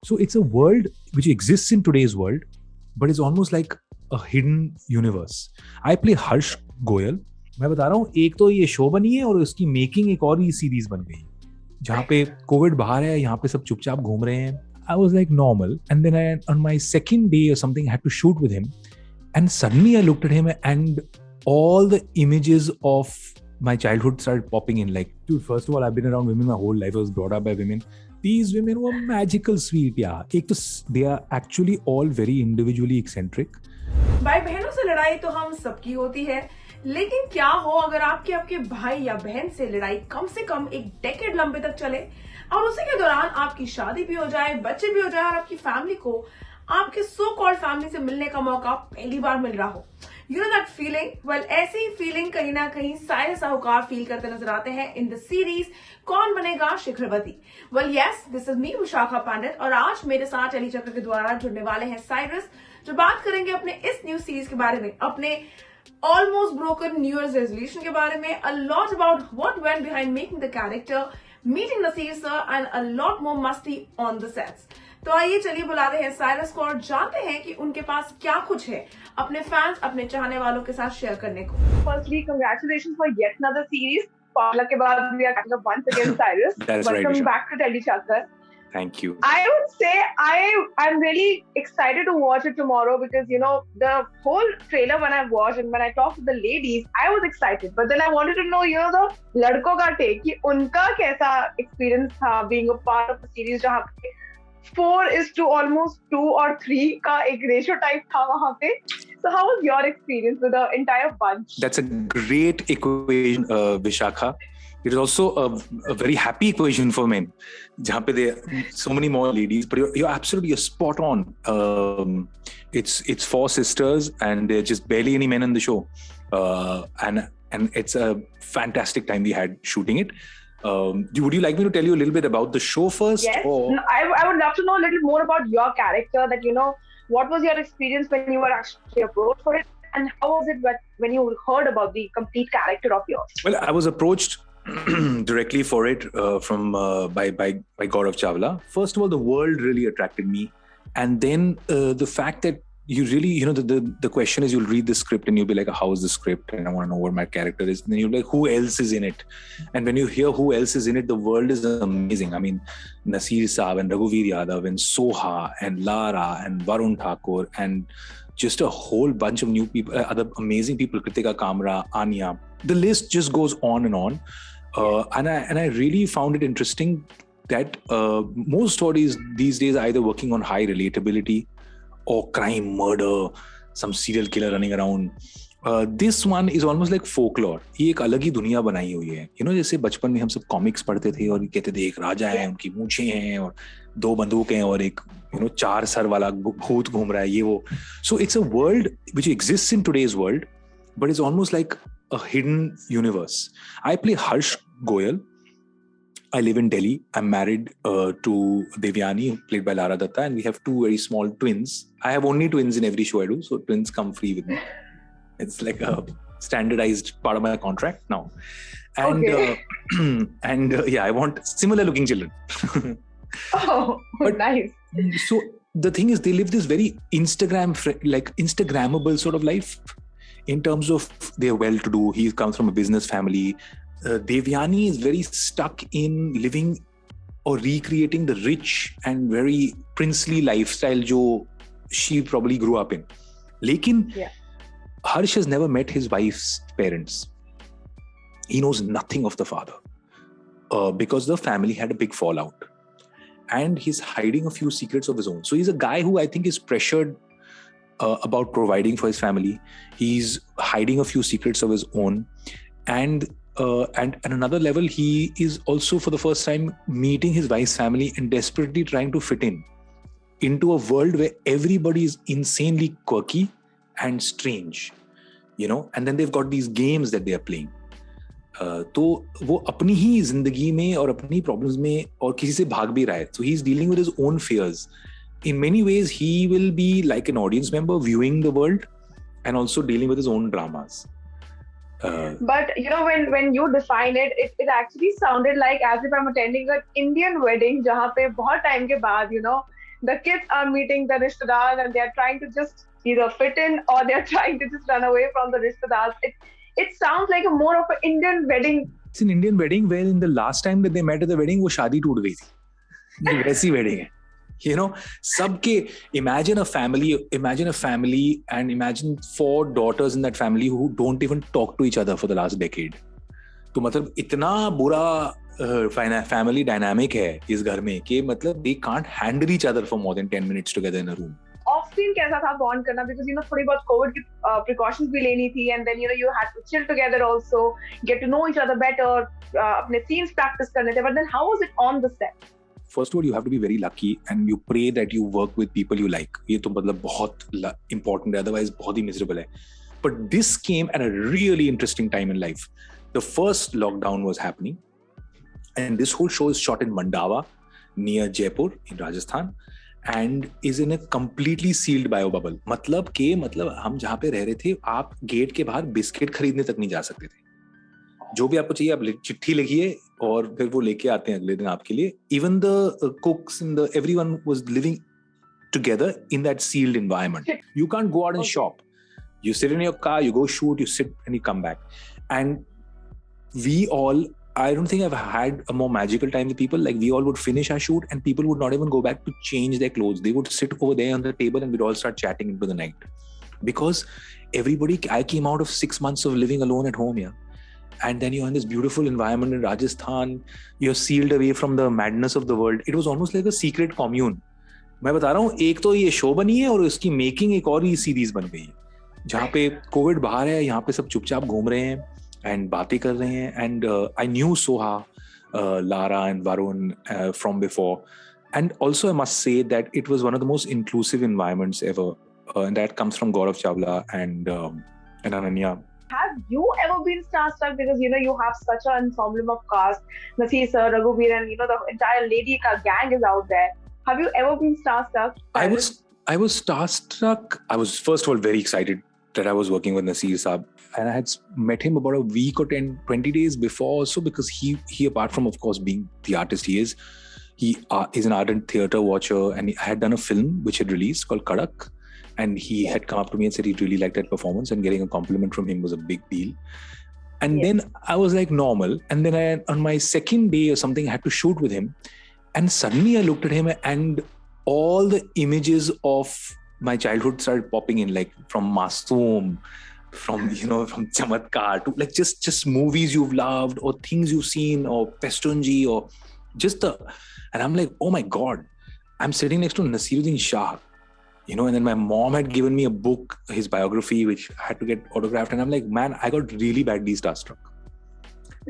So it's a world which exists in today's world, but it's almost like a hidden universe. I play Harsh Goyal. मैं बता रहा हूँ, एक तो ये शो बनी है और उसकी मेकिंग एक और ही सीरीज बन गई जहाँ पे कोविड बाहर है, यहाँ पे सब चुपचाप घूम रहे हैं. I was like normal, and then on my second day or something, I had to shoot with him, and suddenly I looked at him, and all the images of my childhood started popping in. Like, dude, first of all, I've been around women my whole life. I was brought up by women. These women were magical sweet, yeah. एक तो they are actually all very individually eccentric. भाई बहनों से लड़ाई तो हम सबकी होती है, लेकिन क्या हो अगर आपके भाई या बहन से लड़ाई कम से कम एक डेकेड लंबे तक चले और उसी के दौरान आपकी शादी भी हो जाए, बच्चे भी हो जाए और आपकी फैमिली को आपके सो कॉल्ड फैमिली से मिलने का मौका पहली बार मिल रहा हो. You know that feeling? Well, ऐसी ही फीलिंग कहीं ना कहीं साइरस साहूकार फील करते नजर आते हैं in the series Kaun Banega Shikharwati. Well yes, this is me Vishakha Pandit और आज मेरे साथ टेली चक्र के द्वारा जुड़ने वाले हैं साइरस, जो बात करेंगे अपने इस न्यू सीरीज के बारे में, अपने almost broken new year's resolution के बारे में, a lot about what went behind making the character, meeting Naseer sir and a lot more मस्ती ऑन द सेट्स. तो आइए चलिए बुलाते हैं साइरस को और जानते हैं कि उनके पास क्या कुछ है अपने फैंस, अपने चाहने वालों के साथ शेयर करने को. Firstly, congratulations for yet another series. Paula ke baad we are catching up once again, Cyrus. That's right, Welcome Vishal. back to Delhi Chakra. Thank you. I would say I'm really excited to watch it tomorrow because you know the whole trailer when I watched and when I talked to the ladies, I was excited. But then I wanted to know, you know, the ladko ka take कि उनका कैसा experience था being a part of a series जहाँ पे 4:2 almost 2 or 3 का एक ratio type था वहाँ पे. So how was your experience with the entire bunch? That's a great equation, Vishakha. It is also a very happy equation for men. जहाँ पे there are so many more ladies, but you're spot on. It's 4 sisters and there are just barely any men on the show, and it's a fantastic time we had shooting it. Would you like me to tell you a little bit about the show first? Yes, or? I would love to know a little more about your character. That you know, what was your experience when you were actually approached for it, and how was it when you heard about the complete character of yours? Well, I was approached directly for it from by Gaurav Chawla. First of all, the world really attracted me, and then the fact that you really, you know, the question is, you'll read the script and you'll be like, how is the script? And I want to know what my character is. And then you're like, who else is in it? And when you hear who else is in it, the world is amazing. I mean, Naseer Saab and Raghuveer Yadav and Soha and Lara and Varun Thakur and just a whole bunch of new people, other amazing people, Kritika Kamra, Anya. The list just goes on and on. And I really found it interesting that most stories these days are either working on high relatability or crime, murder, some serial killer running around. This one is almost like folklore. ये एक अलग ही दुनिया बनाई हुई है. You know, जैसे बचपन में हम सब कॉमिक्स पढ़ते थे और कहते थे एक राजा है, उनकी मूंछें हैं और 2 बंदूक हैं और एक, you know, 4 सर वाला भूत घूम रहा है, ये वो. So it's a world which exists in today's world, but it's almost like a hidden universe. I play Harsh Goyal. I live in Delhi. I'm married to Devyani, played by Lara Datta, and we have 2 very small twins. I have only twins in every show I do, so twins come free with me. It's like a standardized part of my contract now. And Okay. yeah, I want similar looking children. Oh, But- nice. So the thing is, they live this very Instagrammable sort of life in terms of they're well-to-do. He comes from a business family. Devyani is very stuck in living or recreating the rich and very princely lifestyle जो she probably grew up in. Lekin Yeah. Harsh has never met his wife's parents. He knows nothing of the father because the family had a big fallout. And he's hiding a few secrets of his own. So he's a guy who I think is pressured about providing for his family. He's hiding a few secrets of his own. And at another level, he is also for the first time meeting his wife's family and desperately trying to fit in into a world where everybody is insanely quirky and strange, you know, and then they've got these games that they are playing. तो वो अपनी ही जिंदगी में और अपनी problems में और किसी से भाग भी रहा है. So he's dealing with his own fears. In many ways, he will be like an audience member viewing the world and also dealing with his own dramas. But you know, when you define it, it actually sounded like as if I'm attending an Indian wedding, जहाँ पे बहुत time के बाद, you know, the kids are meeting the rishtadars and they're trying to just either fit in or they're trying to just run away from the rishtadars. It sounds like a more of an Indian wedding. It's an Indian wedding where in the last time that they met at the wedding, वो शादी टूट गई थी. ये वैसी wedding है. You know, सबके imagine a family and imagine 4 daughters in that family who don't even talk to each other for the last decade. तो मतलब इतना बुरा family dynamic है इस घर में कि मतलब they can't handle each other for more than 10 minutes together in a room. Off screen कैसा था bond करना, because थोड़ी बहुत COVID की precautions भी लेनी थी, and then you had to chill together also, get to know each other better, अपने scenes practice करने थे. But then how was it on the set? First of all, you have to be very lucky and you pray that you work with people you like. ये तो मतलब बहुत important है, otherwise बहुत ही miserable है. But this came at a really interesting time in life. The first lockdown was happening and this whole show is shot in Mandava near Jaipur in Rajasthan and is in a completely sealed bio bubble. मतलब हम जहाँ पे रह रहे थे, आप gate के बाहर बिस्किट खरीदने तक नहीं जा सकते थे. जो भी आपको चाहिए आप चिट्ठी लिखिए और फिर वो लेके आते हैं अगले दिन आपके लिए. Even the cooks and everyone was living together in that sealed environment. You can't go out and shop. You sit in your car, you go shoot, you sit and you come back. And we all, I don't think I've had a more magical time with people. Like we all would finish our shoot and people would not even go back to change their clothes. They would sit over there on the table and we'd all start chatting into the night. Because I came out of 6 months of living alone at home here. And then you're in this beautiful environment in Rajasthan. You're sealed away from the madness of the world. It was almost like a secret commune. मैं बता रहा हूँ, एक तो ये show बनी है और उसकी मेकिंग एक और ही सीरीज बन गई है जहाँ पे कोविड बाहर है, यहाँ पे सब चुपचाप घूम रहे हैं एंड बातें कर रहे हैं. And I knew Soha, Lara and Varun from before. And also I must say that it was one of the most inclusive environments ever. And that comes from Gaurav Chawla and Ananya. Have you ever been starstruck? Because you have such an ensemble of cast. Naseer sir, Raghuveer, and the entire lady gang is out there. Have you ever been starstruck? I was starstruck. I was first of all very excited that I was working with Naseer Saab, and I had met him about a week or 20 days before also, because he apart from of course being the artist he is an ardent theatre watcher, and I had done a film which had released called Kadak. And he had come up to me and said he really liked that performance, and getting a compliment from him was a big deal. And then I was like normal. And then on my second day or something, I had to shoot with him. And suddenly I looked at him and all the images of my childhood started popping in, like from Masoom, from Chamatkar, to like just movies you've loved or things you've seen, or Pestunji, or and I'm like, oh my God, I'm sitting next to Nasiruddin Shah. And then my mom had given me a book, his biography, which I had to get autographed. And I'm like, man, I got really badly starstruck.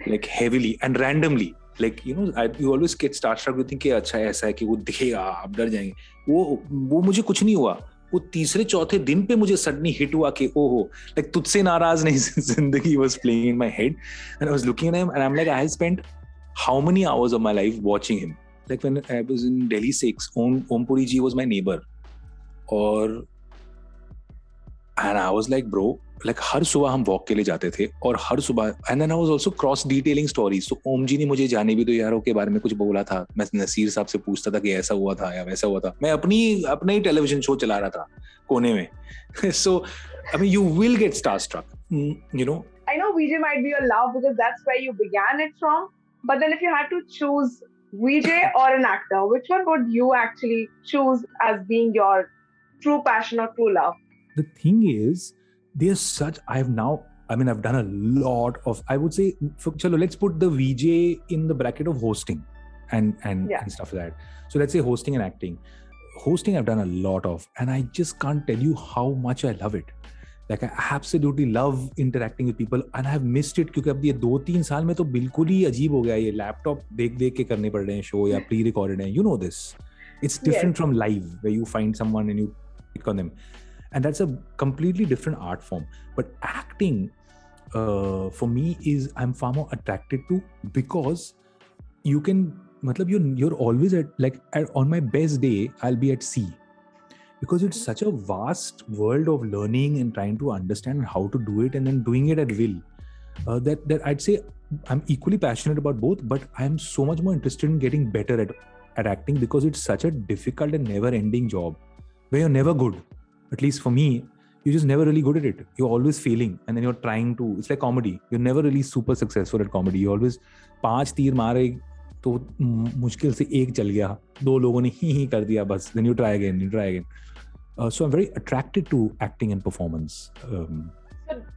Like heavily and randomly. Like, you always get starstruck. You think, अच्छा ऐसा है कि वो दिखेगा, आप डर जाएंगे. वो मुझे कुछ नहीं हुआ. वो तीसरे चौथे दिन पे मुझे suddenly hit हुआ कि ओहो, like तुझसे नाराज नहीं जिंदगी was playing in my head. And I was looking at him and I'm like, I had spent how many hours of my life watching him? Like when I was in Delhi 6, Om Puri ji was my neighbor. And I was like, bro, like हर सुबह हम walk के लिए जाते थे और हर सुबह, and then I was also cross detailing stories. So ओम जी ने मुझे जाने भी दो यारों के बारे में कुछ बोला था, मैं नसीर साहब से पूछता था कि ऐसा हुआ था या वैसा हुआ था. मैं अपना ही टेलीविजन शो चला रहा था कोने में. So I mean, you will get starstruck, I know VJ might be your love because that's where you began it from, but then if you had to choose VJ or an actor, which one would you actually choose as being your true passion or true love? The thing is, I've done a lot of, I would say, let's put the VJ in the bracket of hosting and stuff like that. So let's say hosting and acting. Hosting I've done a lot of, and I just can't tell you how much I love it. Like I absolutely love interacting with people, and I've missed it क्योंकि अब ये 2-3 साल में तो बिल्कुल ही अजीब हो गया. ये लैपटॉप देख के करने पड़ रहे हैं शो या प्री रिकॉर्डेड हैं. You know this. It's different from live where you find someone and you pick on them. And that's a completely different art form. But acting, for me, I'm far more attracted to, because you can, you're always on my best day, I'll be at sea. Because it's such a vast world of learning and trying to understand how to do it and then doing it at will. That I'd say I'm equally passionate about both, but I'm so much more interested in getting better at acting because it's such a difficult and never-ending job where you're never good. At least for me, you're just never really good at it. You're always failing, and then you're trying to. It's like comedy. You're never really super successful at comedy. You always 5 तीर मारे तो मुश्किल से एक चल गया, 2 लोगों ने ही कर दिया बस. Then you try again. So I'm very attracted to acting and performance.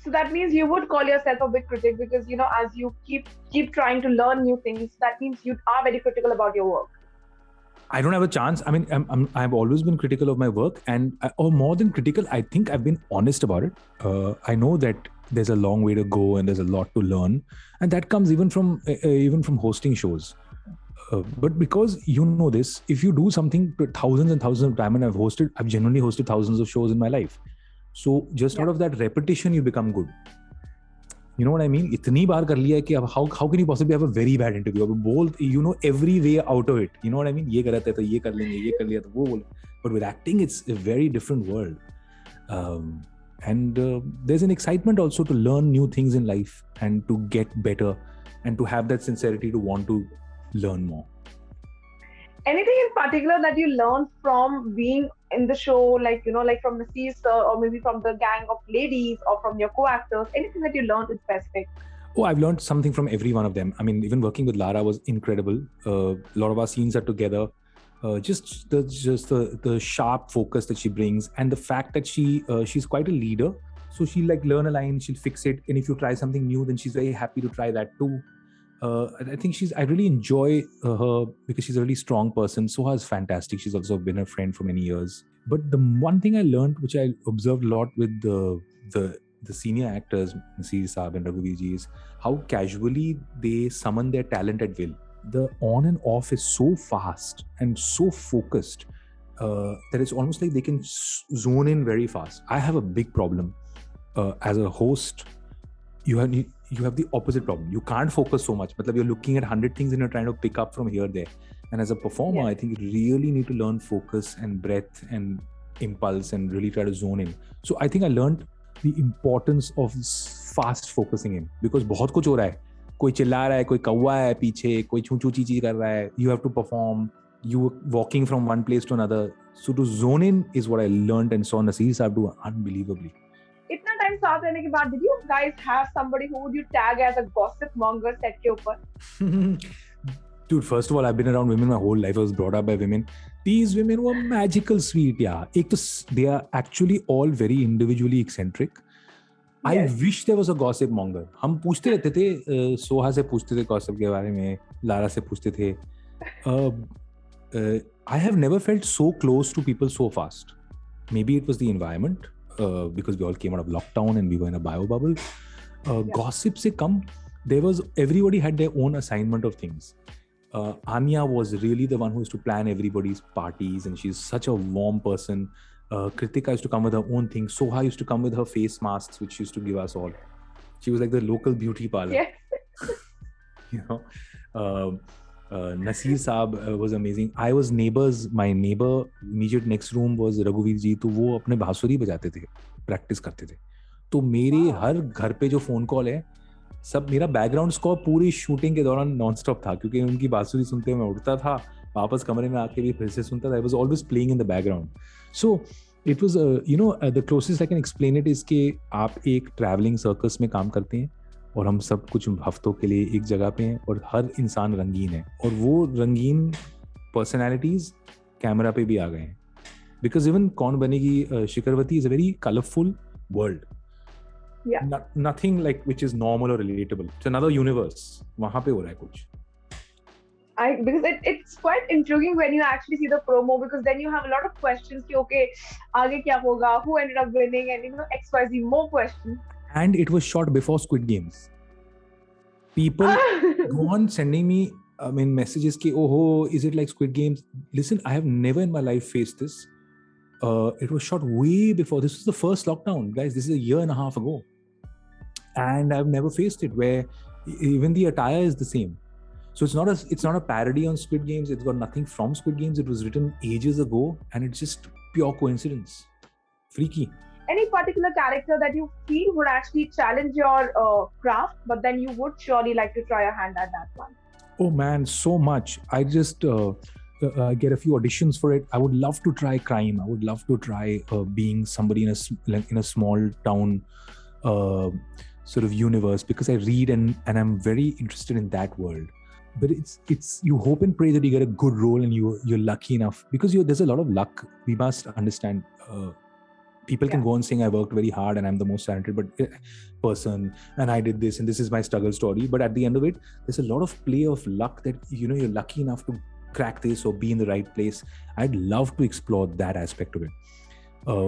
So that means you would call yourself a big critic because, you know, as you keep trying to learn new things, that means you are very critical about your work. I don't have a chance. I mean, I've always been critical of my work, and or more than critical, I think I've been honest about it. I know that there's a long way to go and there's a lot to learn, and that comes even from hosting shows. But because you know this, if you do something to thousands and thousands of times, and I've genuinely hosted thousands of shows in my life. So just out of that repetition, you become good. You know what I mean? इतनी बार कर लिया है कि अब how can you possibly have a very bad interview? अब बोल, you know every way out of it. You know what I mean? ये गलत है तो ये कर लेंगे, ये कर लिया तो वो बोल. But with acting, it's a very different world. And there's an excitement also to learn new things in life and to get better and to have that sincerity to want to learn more. Anything in particular that you learned from being in the show, like, you know, like from Naseer sir, or maybe from the gang of ladies, or from your co-actors, anything that you learned in specific? Oh, I've learned something from every one of them. I mean, even working with Lara was incredible. A lot of our scenes are together. Just the sharp focus that she brings, and the fact that she's quite a leader. So she'll like learn a line, she'll fix it, and if you try something new, then she's very happy to try that too. I think I really enjoy her because she's a really strong person. Soha is fantastic. She's also been a friend for many years. But the one thing I learned, which I observed a lot with the senior actors, Naseer Saab and Raghuveer ji, is how casually they summon their talent at will. The on and off is so fast and so focused that it's almost like they can zone in very fast. I have a big problem as a host. You have the opposite problem. You can't focus so much. You're looking at 100 things and you're trying to pick up from here, there. And as a performer, I think you really need to learn focus and breath and impulse and really try to zone in. So I think I learned the importance of fast focusing in, because बहुत कुछ हो रहा है. कोई चिल्ला रहा है, कोई कौवा है पीछे, कोई छू छू ची कर रहा है. You have to perform. You walking from one place to another. So to zone in is what I learned and saw Naseer Saab do unbelievably. इतना टाइम साथ रहने के बाद, did you guys have somebody who would you tag as a gossip monger set के ऊपर? Dude, first of all, I've been around women my whole life. I was brought up by women. These women were magical sweet, yeah. They are actually all very individually eccentric. Yes. I wish there was a gossip monger. हम पूछते रहते थे, सोहा से पूछते थे gossip के बारे में, लारा से पूछते थे. I have never felt so close to people so fast. Maybe it was the environment, because we all came out of lockdown and we were in a bio bubble. Gossip se kam, everybody had their own assignment of things. Anya was really the one who used to plan everybody's parties, and she's such a warm person. Kritika used to come with her own things. Soha used to come with her face masks, which she used to give us all. She was like the local beauty parlor. Yes. You know, Naseer Saab was amazing. I was neighbors. My neighbor immediate next room was Raghuveer ji. तो वो अपने बांसुरी बजाते थे, practice करते थे. तो मेरे हर घर पे जो phone call है, सब मेरा बैकग्राउंड स्कोर पूरी शूटिंग के दौरान नॉन स्टॉप था, क्योंकि उनकी बांसुरी सुनते हुए मैं उठता था, वापस कमरे में आके भी फिर से सुनता था. I was always playing in the background. So it was the closest I can explain it is कि आप एक ट्रैवलिंग सर्कस में काम करते हैं और हम सब कुछ हफ्तों के लिए एक जगह पे हैं और हर इंसान रंगीन है, और वो रंगीन पर्सनैलिटीज कैमरा पे भी आ गए हैं. Because even Kaun Banegi Shikharwati is a very colourful world. Nothing like which is normal or relatable. It's another universe. वहाँ पे हो रहा है कुछ. Because it's quite intriguing when you actually see the promo, because then you have a lot of questions कि okay, आगे क्या होगा, who ended up winning, and XYZ more questions. And it was shot before Squid Games. People go on sending me messages ki, oh, is it like Squid Games? Listen, I have never in my life faced this. It was shot way before. This was the first lockdown, guys. This is a year and a half ago. And I've never faced it, where even the attire is the same. So it's not a parody on Squid Games. It's got nothing from Squid Games. It was written ages ago, and it's just pure coincidence. Freaky. Any particular character that you feel would actually challenge your craft, but then you would surely like to try your hand at that one? Oh man, so much. I just get a few auditions for it. I would love to try crime. I would love to try being somebody in a small town sort of universe, because I read and I'm very interested in that world. But it's you hope and pray that you get a good role and you're lucky enough, because there's a lot of luck. We must understand. People can go on saying I worked very hard and I'm the most talented person and I did this and this is my struggle story. But at the end of it, there's a lot of play of luck that, you're lucky enough to crack this or be in the right place. I'd love to explore that aspect of it.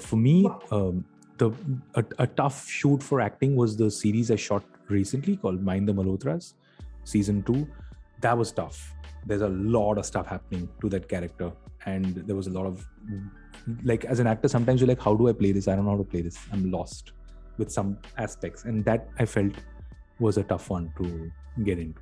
For me, a tough shoot for acting was the series I shot recently called Mind the Malhotras, season 2. That was tough. There's a lot of stuff happening to that character. And there was a lot of, like, as an actor, sometimes you're like, how do I play this? I don't know how to play this. I'm lost with some aspects. And that I felt was a tough one to get into.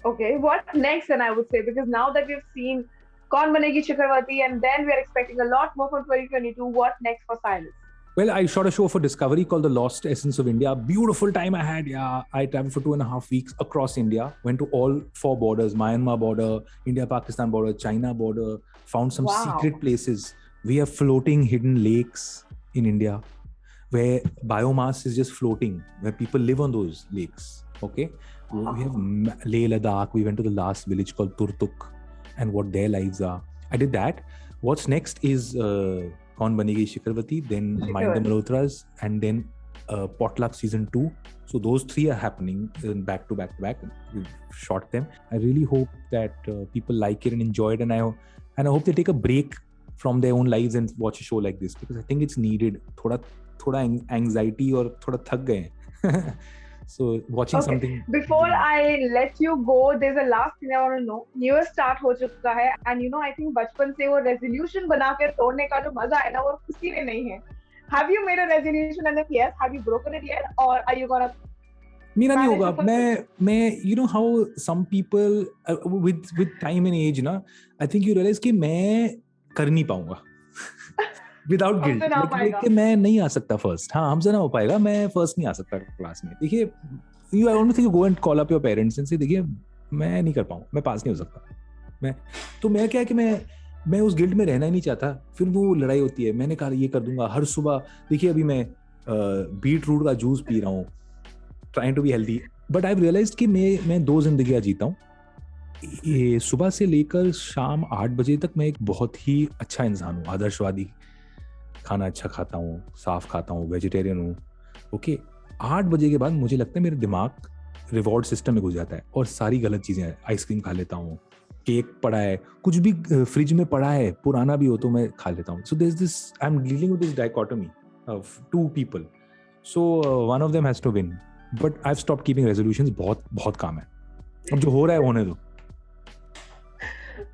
Okay, what next then, I would say? Because now that we've seen Kaun Banegi Chakravarti and then we're expecting a lot more from 2022, what next for Silas? Well, I shot a show for Discovery called The Lost Essence of India. Beautiful time I had. Yeah, I traveled for 2.5 weeks across India. Went to all 4 borders: Myanmar border, India-Pakistan border, China border. Found some secret places. We have floating hidden lakes in India where biomass is just floating, where people live on those lakes. Okay, we have Leh Ladakh. We went to the last village called Turtuk and what their lives are. I did that. What's next is Kaun Banegi Chakravarti, then Mind the Malhotras, and then Potluck season 2. So those 3 are happening back to back. We've shot them. I really hope that people like it and enjoy it, and I hope they take a break from their own lives and watch a show like this, because I think it's needed. Thoda anxiety or thoda thak gaye. So watching something. Before I let you go, there's a last thing I want to know. New Year start हो चुका है, and I think बचपन से वो resolution बना के तोड़ने का जो मजा है ना, वो किसी में नहीं है. Have you made a resolution and if yes, have you broken it yet, or are you gonna? मेरा नहीं होगा. मैं how some people with time and age ना, I think you realize कि मैं कर नहीं पाऊंगा. Without guilt. कि मैं नहीं आ सकता first. हाँ, हमसे ना हो पाएगा. मैं first नहीं आ सकता क्लास में. देखिए, I don't think you go and call up your parents and say, देखिए, मैं नहीं कर पाऊँ. मैं पास नहीं हो सकता. तो मैं क्या है कि मैं उस गिल्ट में रहना ही नहीं चाहता. फिर वो लड़ाई होती है. मैंने कहा ये कर दूंगा. हर सुबह देखिए अभी मैं बीट रूट का जूस पी रहा हूँ. Trying to be healthy. But I've realized कि मैं 2 जिंदगियाँ जीता हूँ. ये सुबह से लेकर शाम 8 बजे तक मैं एक बहुत ही अच्छा इंसान हूँ, आदर्शवादी. खाना अच्छा खाता हूँ, साफ खाता हूँ, वेजिटेरियन हूँ. ओके, 8 बजे के बाद मुझे लगता है मेरा दिमाग रिवॉर्ड सिस्टम में घुस जाता है और सारी गलत चीजें. आइसक्रीम खा लेता हूँ, केक पड़ा है, कुछ भी फ्रिज में पड़ा है, पुराना भी हो तो मैं खा लेता हूँ. So there is this, I am dealing with this dichotomy of 2 people. So one of them has to win. But I have stopped keeping resolutions. बहुत काम है. अब जो हो रहा है होने दो.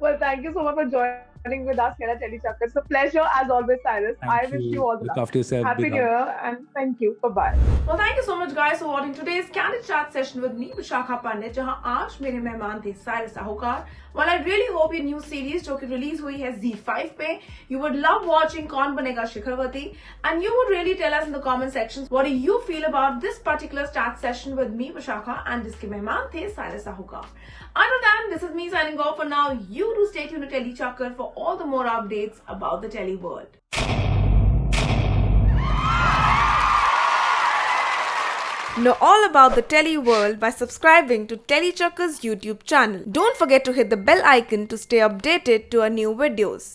Well, thank you so much for joining with us here at Telly Chakkar. It's a pleasure as always, Cyrus. I wish you all the luck. Look after yourself. Happy New Year and thank you. Bye-bye. Well, thank you so much guys for watching today's Candid Chat session with me, Vishakha Pandit, जहां आज मेरे मेहमान थे Cyrus Sahukar. Well, I really hope your new series जो कि release हुई है Z5 पे, you would love watching Kaun Banega Chakravarti, and you would really tell us in the comment sections what do you feel about this particular chat session with me, Vishakha, and जिसके मेहमान थे Cyrus Sahukar. Other than this is me signing off for now. You do stay tuned to Telly Chakkar for all the more updates about the Telly world. Know all about the Telly world by subscribing to Telly Chakkar's YouTube channel. Don't forget to hit the bell icon to stay updated to our new videos.